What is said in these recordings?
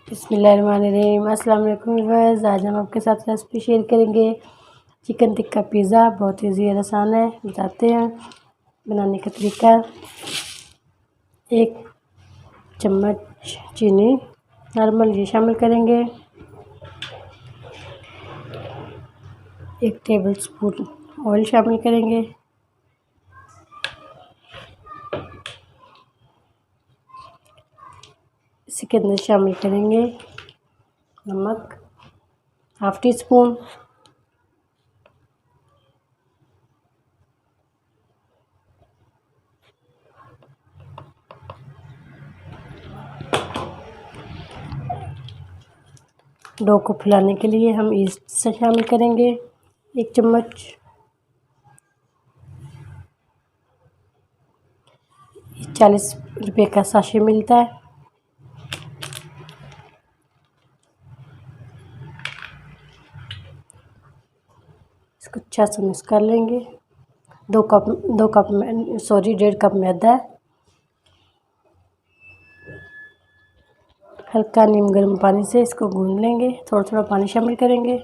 बिस्मिल्लाहिर्रहमानिर्रहीम। अस्सलाम वालेकुम व्यूअर्स। आज हम आपके साथ रेसिपी शेयर करेंगे चिकन टिक्का पिज़्ज़ा। बहुत ईजी और आसान है, बताते हैं बनाने का तरीका। 1 चम्मच चीनी नॉर्मल ये शामिल करेंगे। 1 टेबलस्पून ऑयल शामिल करेंगे। इसी के अंदर शामिल करेंगे नमक 1/2 टीस्पून, डो को फुलाने के लिए हम ईस्ट से शामिल करेंगे 1 चम्मच। 40 रुपये का साशे मिलता है। इसको अच्छा से मिक्स कर लेंगे। 1.5 कप मैदा है। हल्का नीम गर्म पानी से इसको गूंद लेंगे। थोड़ा थोड़ा पानी शामिल करेंगे।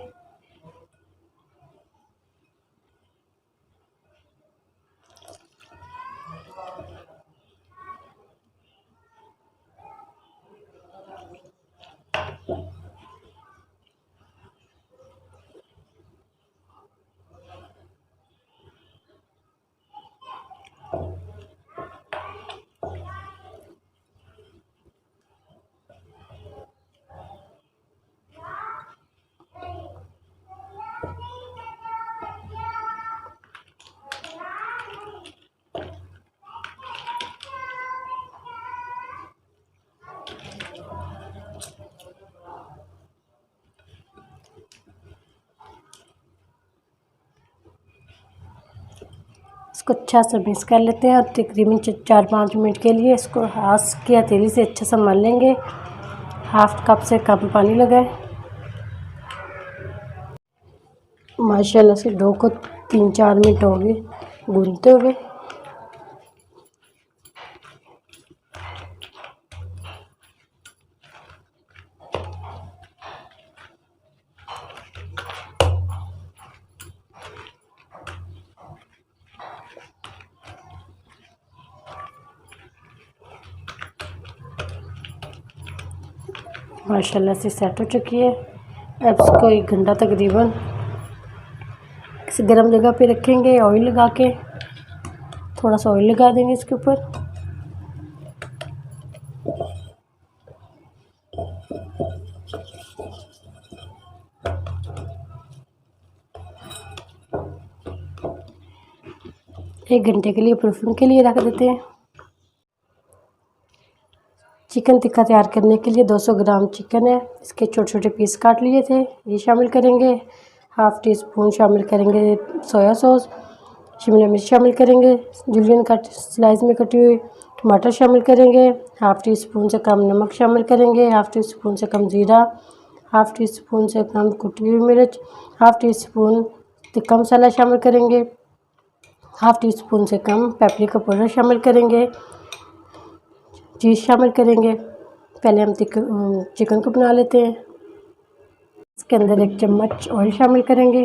इसको अच्छा से मिक्स कर लेते हैं और तकरीबन 4-5 मिनट के लिए इसको हाथ की हथेली से अच्छा से मल लेंगे। 1/2 कप से कम पानी लगाएं। माशाल्लाह से डो को 3-4 मिनट हो गए गूंदते हुए। माशाल्लाह से सेट हो चुकी है। अब इसको 1 घंटा तकरीबन किसी गर्म जगह पे रखेंगे। ऑयल लगा के थोड़ा सा ऑयल लगा देंगे इसके ऊपर। एक घंटे के लिए प्रूफिंग के लिए रख देते हैं। चिकन टिक्का तैयार करने के लिए 200 ग्राम चिकन है। इसके छोटे छोटे पीस काट लिए थे, ये शामिल करेंगे। 1/2 टीस्पून शामिल करेंगे सोया सॉस। शिमला मिर्च शामिल करेंगे, जुलियन कट स्लाइस में कटी हुई। टमाटर शामिल करेंगे। 1/2 टीस्पून से कम नमक शामिल करेंगे। 1/2 टीस्पून से कम ज़ीरा। 1/2 टीस्पून से कम कुटी हुई मिर्च। 1/2 टीस्पून टिक्का मसाला शामिल करेंगे। 1/2 टीस्पून से कम पेपरिका पाउडर शामिल करेंगे। चीज़ शामिल करेंगे। पहले हम चिकन को बना लेते हैं। इसके अंदर 1 चम्मच ऑयल शामिल करेंगे।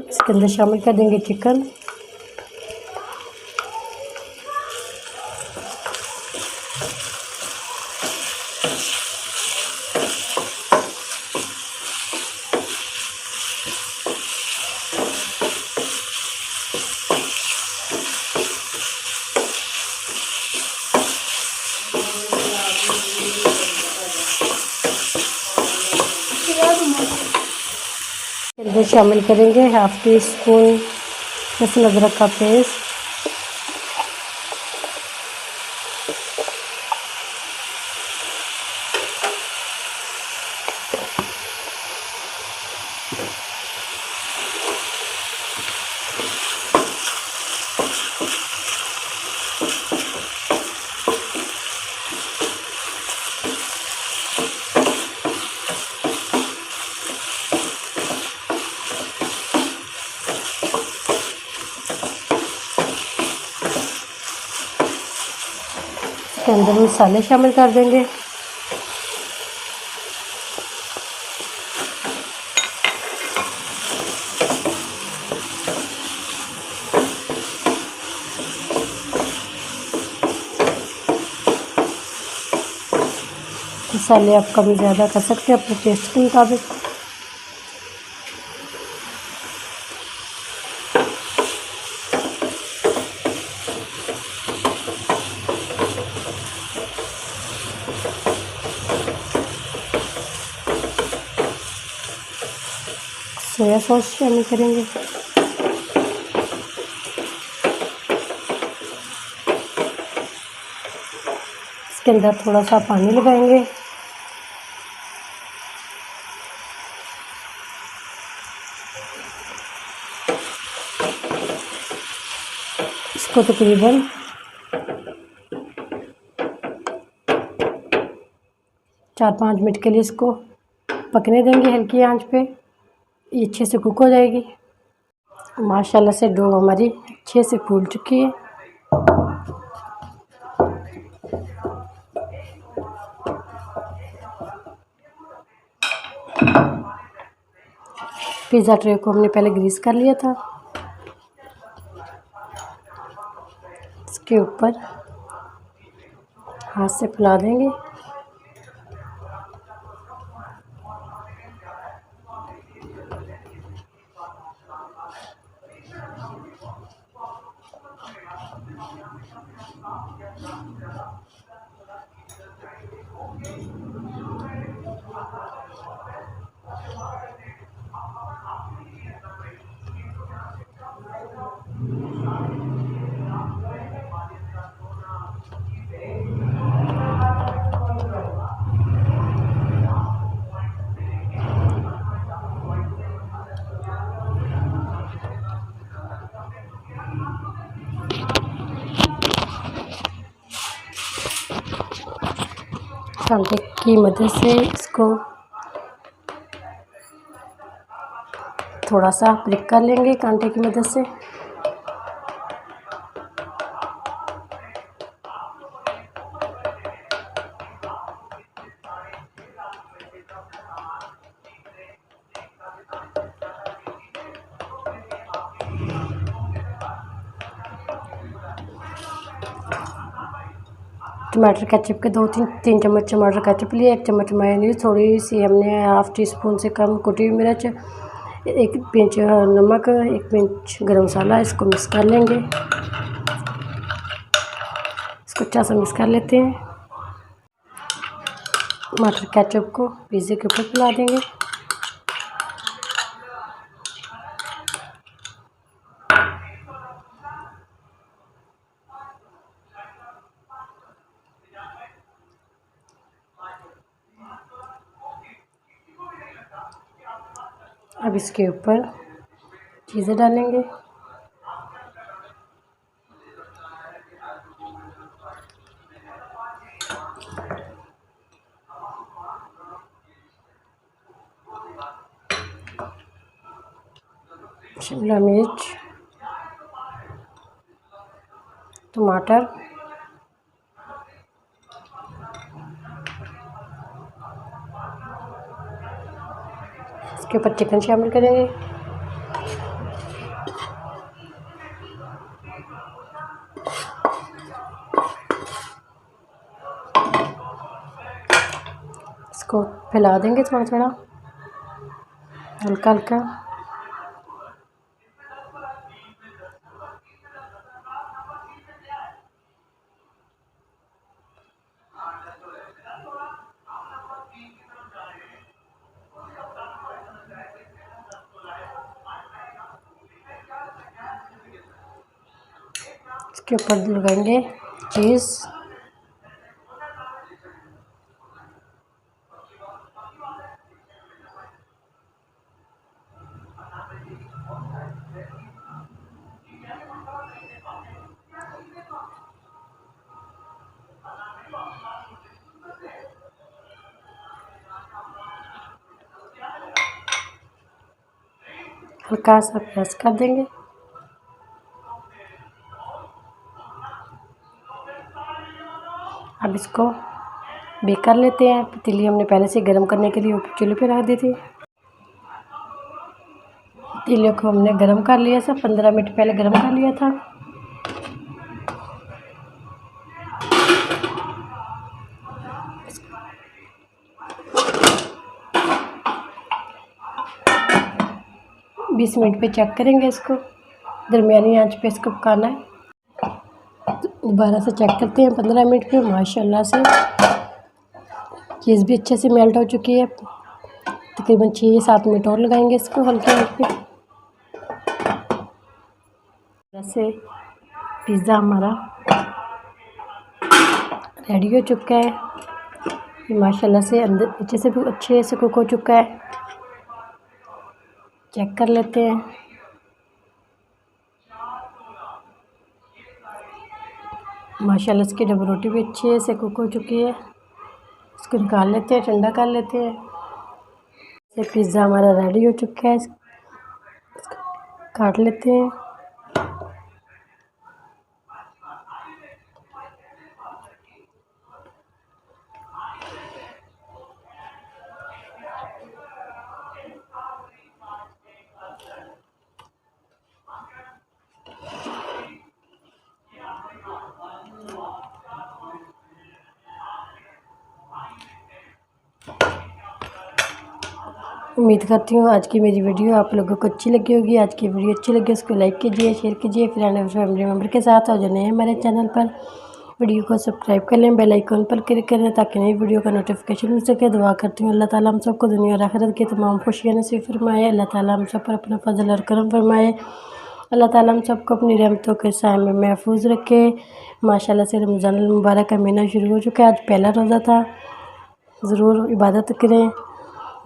इसके अंदर शामिल कर देंगे चिकन। अंदर शामिल करेंगे 1/2 टीस्पून लहसुन अदरक का पेस्ट। इसके अंदर मसाले शामिल कर देंगे। मसाले आप कम ज़्यादा कर सकते हैं अपने टेस्ट के मुताबिक। सोया सॉस शामिल करेंगे। इसके अंदर थोड़ा सा पानी लगाएंगे। इसको तकरीबन 4-5 मिनट के लिए इसको पकने देंगे हल्की आंच पे। ये अच्छे से कुक हो जाएगी। माशाल्लाह से डो हमारी अच्छे से फूल चुकी है। पिज़्ज़ा ट्रे को हमने पहले ग्रीस कर लिया था। इसके ऊपर हाथ से फैला देंगे। कांटे की मदद से इसको थोड़ा सा ब्रेक कर लेंगे कांटे की मदद से। टमाटर केचप के 2-3 चम्मच टमाटर केचप लिए, 1 चम्मच मेयोनीज, थोड़ी सी हमने हाफ़ टी स्पून से कम कुटी हुई मिर्च, 1 पिंच नमक, 1 पिंच गरम मसाला। इसको मिक्स कर लेंगे। इसको अच्छा सा मिक्स कर लेते हैं। टमाटर केचप को पिज़्ज़े के ऊपर फैला देंगे। अब इसके ऊपर चीज़ें डालेंगे। शिमला मिर्च, टमाटर, इसके ऊपर चिकन शामिल करेंगे। इसको फैला देंगे थोड़ा थोड़ा, हल्का हल्का। इसके ऊपर लगाएंगे चीज़। हल्का सा प्रेस कर देंगे। अब अब इसको बेक कर लेते हैं। पतीली हमने पहले से गर्म करने के लिए ऊपर चूल्हे पे रख दी थी। पतीले को हमने गर्म कर लिया था, 15 मिनट पहले गर्म कर लिया था। बीस मिनट पे चेक करेंगे इसको, दरमियानी आंच पे इसको पकाना है। दोबारा से चेक करते हैं 15 मिनट पे। माशाल्लाह से चीज़ भी अच्छे से मेल्ट हो चुकी है। तकरीबन 6-7 मिनट और लगाएंगे इसको हल्के आंच पे। वैसे पिज़्ज़ा हमारा रेडी हो चुका है। ये माशाल्लाह से अंदर नीचे से भी अच्छे से कुक हो चुका है। चेक कर लेते हैं। माशाल्लाह इसकी डबल रोटी भी अच्छे से कुक हो चुकी है। इसको निकाल लेते हैं, ठंडा कर लेते हैं। ये पिज़्ज़ा हमारा रेडी हो चुका है। काट लेते हैं। उम्मीद करती हूँ आज की मेरी वीडियो आप लोगों को अच्छी लगी होगी। आज की वीडियो अच्छी लगी उसको लाइक कीजिए, शेयर कीजिए फ्रेंड और फैमिली मेम्बर के साथ। और जो नए हमारे चैनल पर वीडियो को सब्सक्राइब कर लें, बेल आइकन पर क्लिक करें ताकि नई वीडियो का नोटिफिकेशन मिल सके। दुआ करती हूँ अल्लाह ताला हम सबको दुनिया और आखिरत की तमाम खुशियाँ नसीब फरमाए। अल्लाह ताला हम सब पर अपना फजल और करम फरमाए। अल्लाह ताला हम सबको अपनी रहमतों के साए में महफूज रखे। माशाल्लाह से रमज़ान मुबारक का महीना शुरू हो चुका है। आज पहला रोज़ा था। ज़रूर इबादत करें,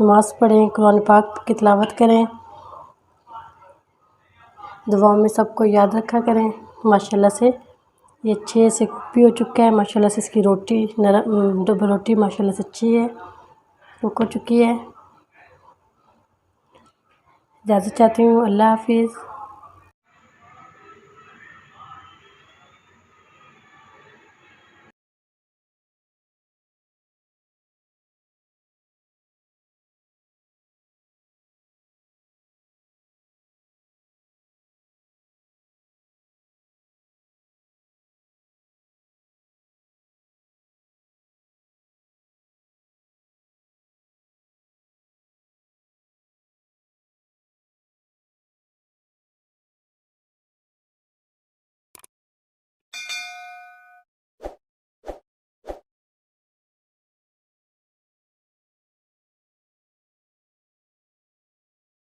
नमाज़ पढ़ें, कुरान पाक की तिलावत करें, दुआओं में सबको याद रखा करें। माशाल्लाह से ये अच्छे से कुक भी हो चुका है। माशाल्लाह से इसकी रोटी नरम डबल रोटी माशाल्लाह से अच्छी है, कुक हो चुकी है। इजाज़त चाहती हूँ। अल्लाह हाफिज़।